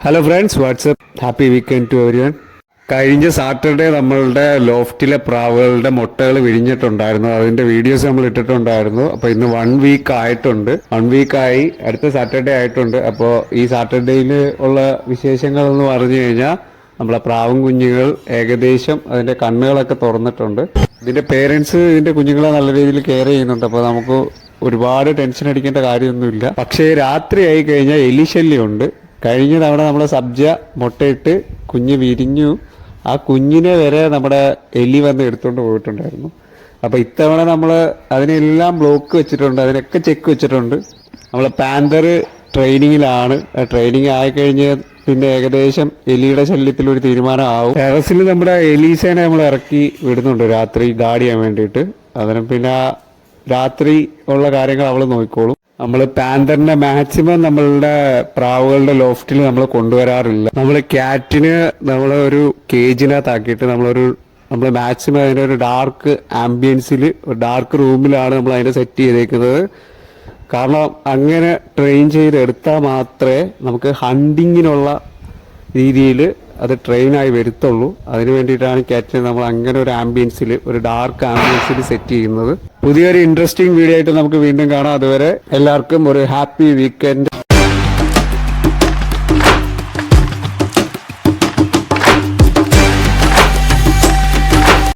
Hello friends, WhatsApp happy weekend to everyone. കഴിഞ്ഞ Saturday നമ്മളുടെ ലോഫ്റ്റിലെ പ്രാവുകളുടെ മുട്ടകൾ വിരിഞ്ഞിട്ടുണ്ടായിരുന്നു. അതിന്റെ വീഡിയോസ് നമ്മൾ ഇട്ടിട്ടുണ്ടായിരുന്നു. അപ്പോൾ ഇന്ന് 1 വീക്ക് ആയിട്ടുണ്ട്. 1 വീക്കായി, അടുത്ത സാറ്റർഡേ ആയിട്ടുണ്ട്. അപ്പോൾ ഈ സാറ്റർഡേയിൽ ഉള്ള വിശേഷങ്ങൾ എന്ന് പറഞ്ഞു കഴിഞ്ഞാൽ നമ്മളെ പ്രാവും കുഞ്ഞുങ്ങൾ ഏകദേശം അതിന്റെ കണ്ണുകളൊക്കെ തുറന്നിട്ടുണ്ട്. ഇതിന്റെ പേരൻസ് ഇതിന്റെ കുഞ്ഞുങ്ങളെ നല്ല രീതിയിൽ കെയർ ചെയ്യുന്നുണ്ട്. അപ്പോൾ നമുക്ക് ഒരുപാട് ടെൻഷൻ അടിക്കേണ്ട കാര്യമൊന്നുമില്ല. പക്ഷേ രാത്രി ആയി കഴിഞ്ഞാൽ എലിശല്യമുണ്ട്. കഴിഞ്ഞ തവണ നമ്മൾ സബ്ജ മുട്ടയിട്ട് കുഞ്ഞ് വിരിഞ്ഞു. ആ കുഞ്ഞിനെ വരെ നമ്മുടെ എലി വന്ന് എടുത്തുകൊണ്ട് പോയിട്ടുണ്ടായിരുന്നു. അപ്പോൾ ഇത്തവണ നമ്മൾ അതിനെല്ലാം ബ്ലോക്ക് വെച്ചിട്ടുണ്ട്, അതിനൊക്കെ ചെക്ക് വെച്ചിട്ടുണ്ട്. നമ്മൾ പാന്തർ ട്രെയിനിങ്ങിലാണ്. ട്രെയിനിങ് ആയിക്കഴിഞ്ഞ് പിന്നെ ഏകദേശം എലിയുടെ ശല്യത്തിൽ ഒരു തീരുമാനമാവും. ടെറസിൽ നമ്മുടെ എലീസേനെ നമ്മൾ ഇറക്കി വിടുന്നുണ്ട് രാത്രി ഗാർഡ് ചെയ്യാൻ വേണ്ടിയിട്ട്. അതിന് പിന്നെ രാത്രി ഉള്ള കാര്യങ്ങൾ അവൾ നോക്കിക്കോളും. നമ്മൾ പാന്തറിനെ മാക്സിമം നമ്മളുടെ പ്രാവുകളുടെ ലോഫ്റ്റിൽ നമ്മൾ കൊണ്ടുവരാറില്ല. നമ്മൾ ക്യാറ്റിന് നമ്മൾ ഒരു കേജിനകത്താക്കിയിട്ട് നമ്മൾ മാക്സിമം അതിൻ്റെ ഒരു ഡാർക്ക് ആംബിയൻസിൽ, ഒരു ഡാർക്ക് റൂമിലാണ് നമ്മൾ അതിനെ സെറ്റ് ചെയ്തേക്കുന്നത്. കാരണം അങ്ങനെ ട്രെയിൻ ചെയ്തെടുത്താൽ മാത്രമേ നമുക്ക് ഹണ്ടിങ്ങിനുള്ള രീതിയിൽ അത് ട്രെയിനായി വരുത്തുള്ളൂ. അതിന് വേണ്ടിയിട്ടാണ് ക്യാറ്റിനെ നമ്മൾ അങ്ങനെ ഒരു ആംബിയൻസിൽ, ഒരു ഡാർക്ക് ആംബിയൻസിൽ സെറ്റ് ചെയ്യുന്നത്. പുതിയൊരു ഇൻട്രസ്റ്റിംഗ് വീഡിയോ ആയിട്ട് നമുക്ക് വീണ്ടും കാണാം. അതുവരെ എല്ലാവർക്കും ഒരു ഹാപ്പി വീക്കെൻഡ്.